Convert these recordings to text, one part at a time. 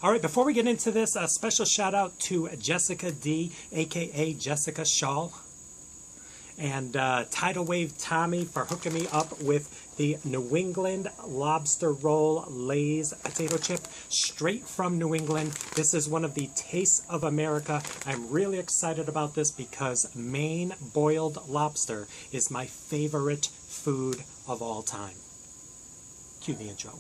All right, before we get into this, a special shout out to Jessica D, aka Jessica Shaw, and Tidal Wave Tommy for hooking me up with the New England Lobster Roll Lay's potato chip, straight from New England. This is one of the tastes of America. I'm really excited about this because Maine boiled lobster is my favorite food of all time. Cue the intro.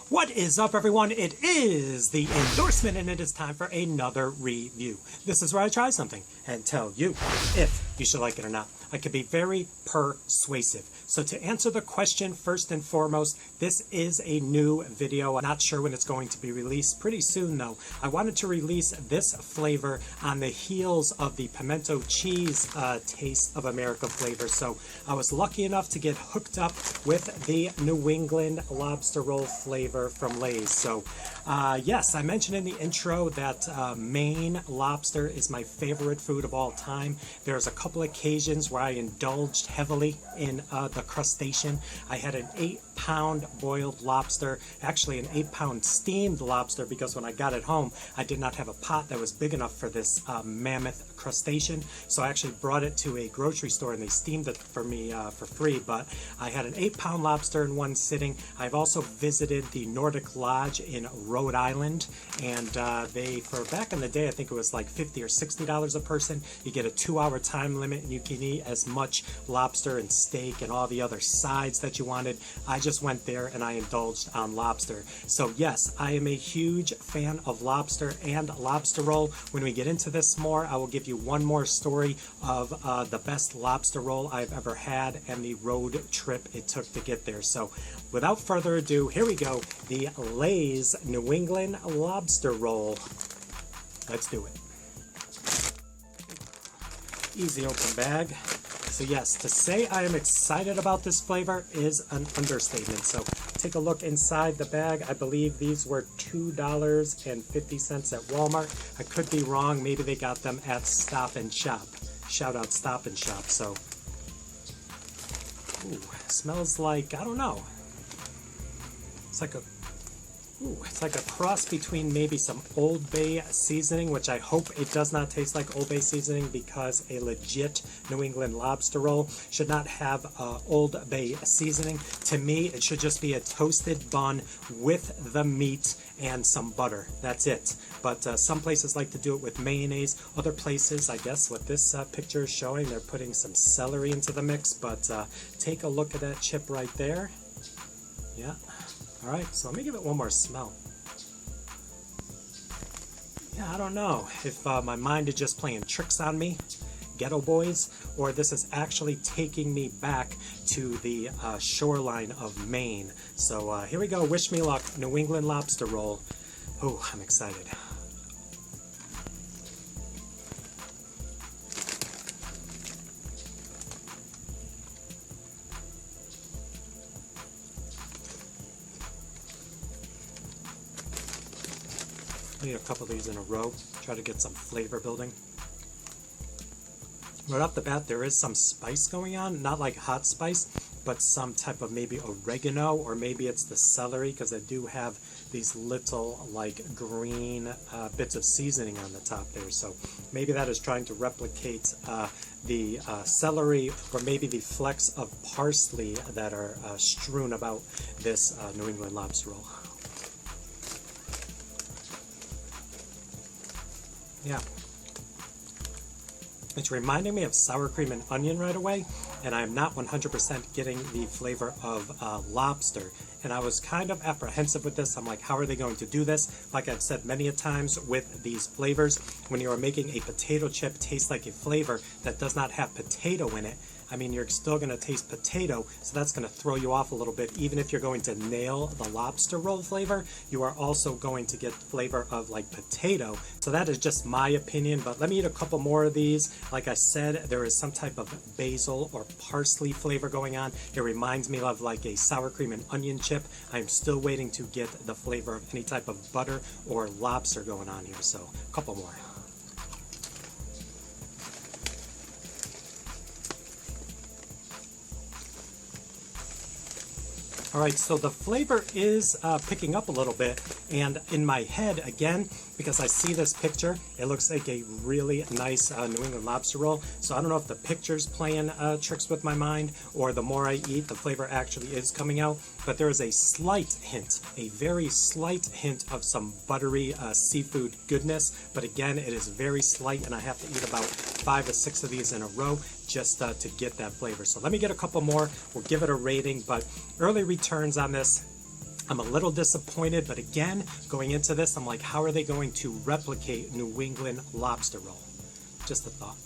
What is up, everyone? It is the endorsement, and it is time for another review. This is where I try something and tell you if you should like it or not. I can be very persuasive. So to answer the question, first and foremost, this is a new video. I'm not sure when it's going to be released. Pretty soon, though. I wanted to release this flavor on the heels of the pimento cheese Taste of America flavor. So I was lucky enough to get hooked up with the New England Lobster Roll flavor from Lay's. So yes, I mentioned in the intro that Maine lobster is my favorite food of all time. There's a couple occasions where I indulged heavily in the crustacean. I had an 8-pound boiled lobster, actually an 8-pound steamed lobster, because when I got it home, I did not have a pot that was big enough for this mammoth crustacean. So I actually brought it to a grocery store and they steamed it for me for free. But I had an 8-pound lobster in one sitting. I've also visited the Nordic Lodge in Rhode Island, and they, for back in the day, I think it was like $50 or $60 a person. You get a 2-hour time limit and you can eat as much lobster and steak and all the other sides that you wanted. I just went there and I indulged on lobster. So yes, I am a huge fan of lobster and lobster roll. When we get into this more, I will give you one more story of the best lobster roll I've ever had and the road trip it took to get there. So without further ado, here we go. The Lay's New England Lobster Roll. Let's do it. Easy open bag. So yes, to say I am excited about this flavor is an understatement. So take a look inside the bag. I believe these were $2.50 at Walmart. I could be wrong. Maybe they got them at Stop and Shop. Shout out Stop and Shop. So, ooh, smells like, I don't know. It's like a cross between maybe some Old Bay seasoning, which I hope it does not taste like Old Bay seasoning, because a legit New England lobster roll should not have Old Bay seasoning. To me, it should just be a toasted bun with the meat and some butter. That's it. But some places like to do it with mayonnaise. Other places, I guess what this picture is showing, they're putting some celery into the mix. But take a look at that chip right there. Yeah. All right, so let me give it one more smell. Yeah, I don't know if my mind is just playing tricks on me, ghetto boys, or this is actually taking me back to the shoreline of Maine. So here we go. Wish me luck. New England Lobster Roll. Oh, I'm excited. Need a couple of these in a row, try to get some flavor building. Right off the bat, there is some spice going on, not like hot spice, but some type of maybe oregano, or maybe it's the celery, because I do have these little like green bits of seasoning on the top there. So maybe that is trying to replicate the celery, or maybe the flecks of parsley that are strewn about this New England lobster roll. Yeah, it's reminding me of sour cream and onion right away, and I'm not 100% getting the flavor of lobster. And I was kind of apprehensive with this. I'm like, how are they going to do this? Like I've said many a times with these flavors, when you are making a potato chip taste like a flavor that does not have potato in it, I mean, you're still going to taste potato, so that's going to throw you off a little bit. Even if you're going to nail the lobster roll flavor, you are also going to get flavor of like potato. So that is just my opinion, but let me eat a couple more of these. Like I said, there is some type of basil or parsley flavor going on. It reminds me of like a sour cream and onion chip. I'm still waiting to get the flavor of any type of butter or lobster going on here, so a couple more. All right, so the flavor is picking up a little bit, and in my head, again, because I see this picture, it looks like a really nice New England lobster roll. So I don't know if the picture's playing tricks with my mind, or the more I eat, the flavor actually is coming out. But there is a slight hint, a very slight hint of some buttery seafood goodness. But again, it is very slight, and I have to eat about 5 or 6 of these in a row just to get that flavor. So let me get a couple more. We'll give it a rating, but early returns on this, I'm a little disappointed, but again, going into this, I'm like, how are they going to replicate New England Lobster Roll? Just a thought.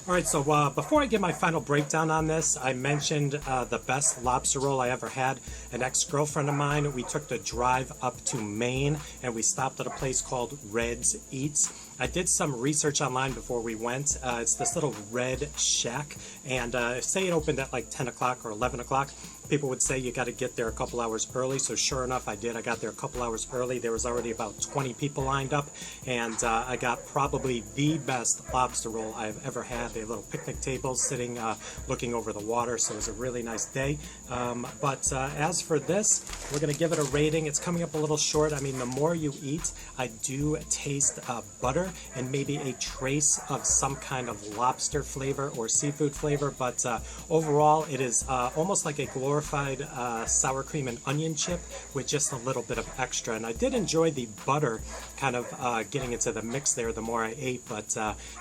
All right, so before I give my final breakdown on this, I mentioned the best lobster roll I ever had. An ex-girlfriend of mine, we took the drive up to Maine, and we stopped at a place called Red's Eats. I did some research online before we went. It's this little red shack, and say it opened at like 10 o'clock or 11 o'clock. People would say you got to get there a couple hours early, so sure enough, I did. I got there a couple hours early. There was already about 20 people lined up, and I got probably the best lobster roll I've ever had. They have little picnic tables sitting looking over the water, so it was a really nice day. But as for this, we're going to give it a rating. It's coming up a little short. I mean, the more you eat, I do taste butter and maybe a trace of some kind of lobster flavor or seafood flavor, but overall, it is almost like a glorified sour cream and onion chip with just a little bit of extra. And I did enjoy the butter kind of getting into the mix there the more I ate, but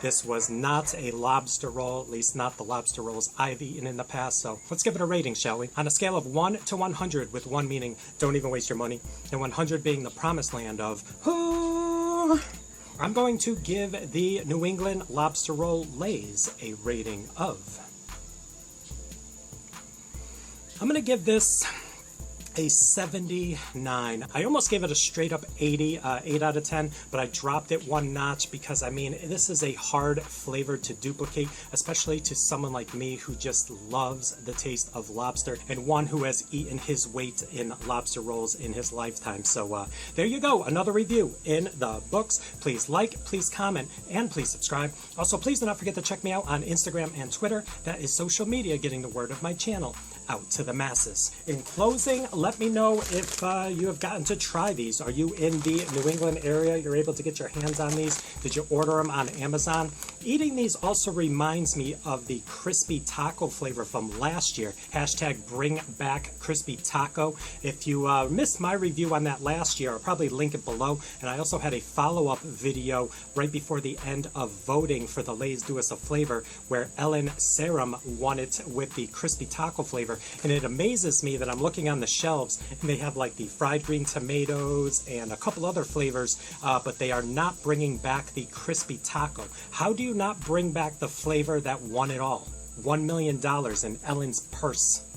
this was not a lobster roll, at least not the lobster rolls I've eaten in the past. So let's give it a rating, shall we? On a scale of 1 to 100, with 1 meaning don't even waste your money, and 100 being the promised land of, I'm going to give the New England Lobster Roll Lay's a rating of, I'm going to give this a 79. I almost gave it a straight up 80, 8 out of 10, but I dropped it 1 notch because, I mean, this is a hard flavor to duplicate, especially to someone like me who just loves the taste of lobster, and one who has eaten his weight in lobster rolls in his lifetime. So there you go, another review in the books. Please like, please comment, and please subscribe. Also, please do not forget to check me out on Instagram and Twitter. That is social media getting the word of my channel out to the masses. In closing, let me know if you have gotten to try these. Are you in the New England area? You're able to get your hands on these? Did you order them on Amazon? Eating these also reminds me of the crispy taco flavor from last year. Hashtag bring back crispy taco. If you missed my review on that last year, I'll probably link it below. And I also had a follow-up video right before the end of voting for the Lay's Do Us a Flavor, where Ellen Sarum won it with the crispy taco flavor. And it amazes me that I'm looking on the shelves and they have like the fried green tomatoes and a couple other flavors, but they are not bringing back the crispy taco. How do you not bring back the flavor that won it all? $1 million in Ellen's purse.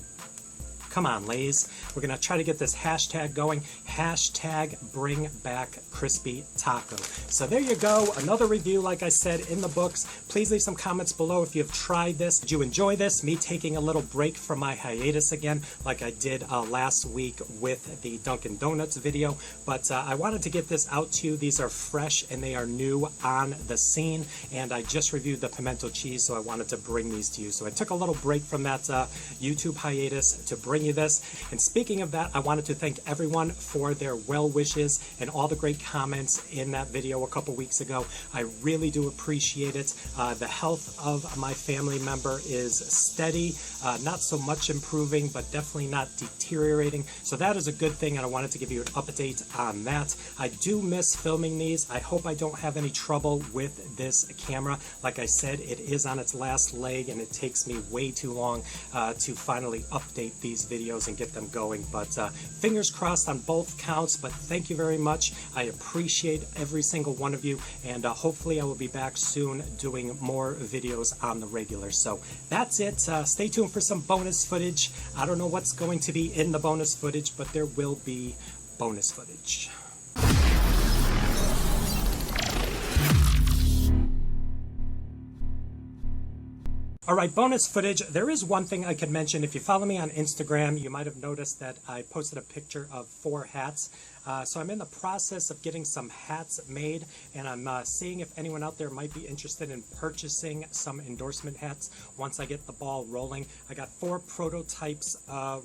Come on, Lay's. We're going to try to get this hashtag going. Hashtag bring back crispy taco. So there you go. Another review, like I said, in the books. Please leave some comments below if you've tried this. Did you enjoy this? Me taking a little break from my hiatus again, like I did last week with the Dunkin' Donuts video. But I wanted to get this out to you. These are fresh and they are new on the scene. And I just reviewed the pimento cheese, so I wanted to bring these to you. So I took a little break from that YouTube hiatus to bring you this. And speaking of that, I wanted to thank everyone for their well wishes and all the great comments in that video a couple weeks ago. I really do appreciate it. The health of my family member is steady, not so much improving, but definitely not deteriorating. So that is a good thing, and I wanted to give you an update on that. I do miss filming these. I hope I don't have any trouble with this camera. Like I said, it is on its last leg, and it takes me way too long to finally update these videos and get them going. But fingers crossed on both counts. But thank you very much. I appreciate every single one of you, and hopefully I will be back soon doing more videos on the regular. So that's it. Stay tuned for some bonus footage. I don't know what's going to be in the bonus footage, but there will be bonus footage. All right, bonus footage. There is one thing I could mention. If you follow me on Instagram, you might have noticed that I posted a picture of 4 hats. So I'm in the process of getting some hats made, and I'm seeing if anyone out there might be interested in purchasing some endorsement hats once I get the ball rolling. I got 4 prototypes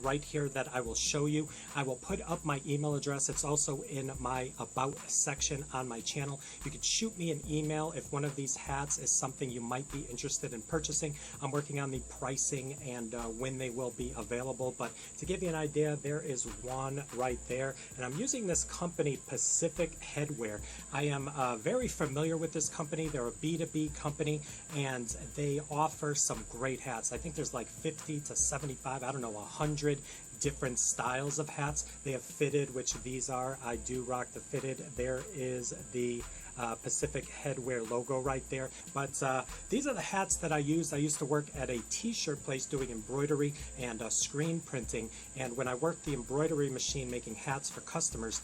right here that I will show you. I will put up my email address. It's also in my About section on my channel. You can shoot me an email if one of these hats is something you might be interested in purchasing. I'm working on the pricing and when they will be available, but to give you an idea, there is one right there, and I'm using this company, Pacific Headwear. I am very familiar with this company. They're a B2B company, and they offer some great hats. I think there's like 50 to 75, I don't know, 100 different styles of hats. They have fitted, which these are. I do rock the fitted. There is the Pacific Headwear logo right there. But these are the hats that I use. I used to work at a t-shirt place doing embroidery and screen printing, and when I worked the embroidery machine making hats for customers,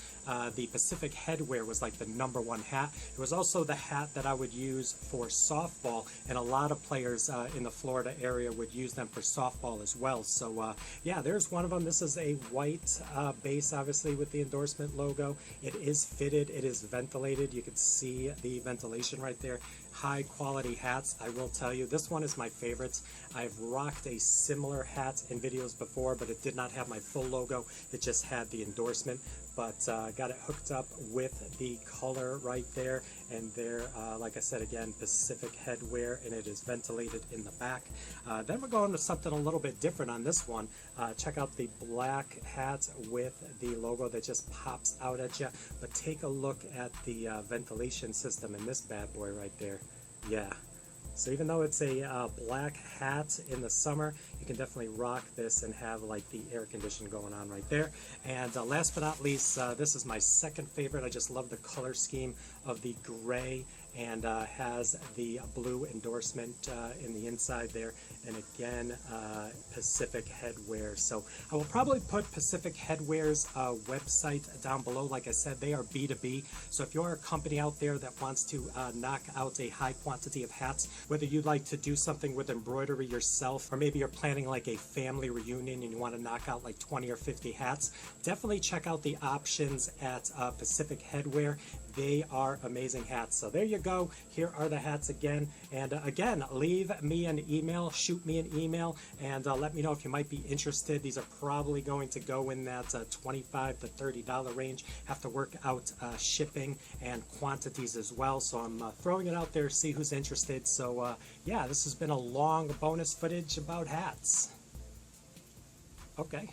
the Pacific Headwear was like the #1 hat. It was also the hat that I would use for softball, and a lot of players in the Florida area would use them for softball as well. So yeah, there's one of them. This is a white base, obviously, with the endorsement logo. It is fitted. It is ventilated. You can see the ventilation right there. High quality hats, I will tell you. This one is my favorite. I've rocked a similar hat in videos before, but it did not have my full logo. It just had the endorsement, but got it hooked up with the color right there. And there, like I said again, Pacific Headwear, and it is ventilated in the back. Then we're going to something a little bit different on this one. Check out the black hat with the logo that just pops out at you. But take a look at the ventilation system in this bad boy right there. Yeah. So even though it's a black hat in the summer, you can definitely rock this and have like the air conditioning going on right there. And last but not least, this is my second favorite. I just love the color scheme of the gray, and has the blue endorsement in the inside there. And again, Pacific Headwear. So I will probably put Pacific Headwear's website down below. Like I said, they are B2B. So if you're a company out there that wants to knock out a high quantity of hats, whether you'd like to do something with embroidery yourself, or maybe you're planning like a family reunion and you want to knock out like 20 or 50 hats, definitely check out the options at Pacific Headwear. They are amazing hats. So there you go. Here are the hats again. And again, leave me an email, shoot me an email, and let me know if you might be interested. These are probably going to go in that $25 to $30 range. Have to work out shipping and quantities as well. So I'm throwing it out there, see who's interested. So yeah, this has been a long bonus footage about hats. Okay.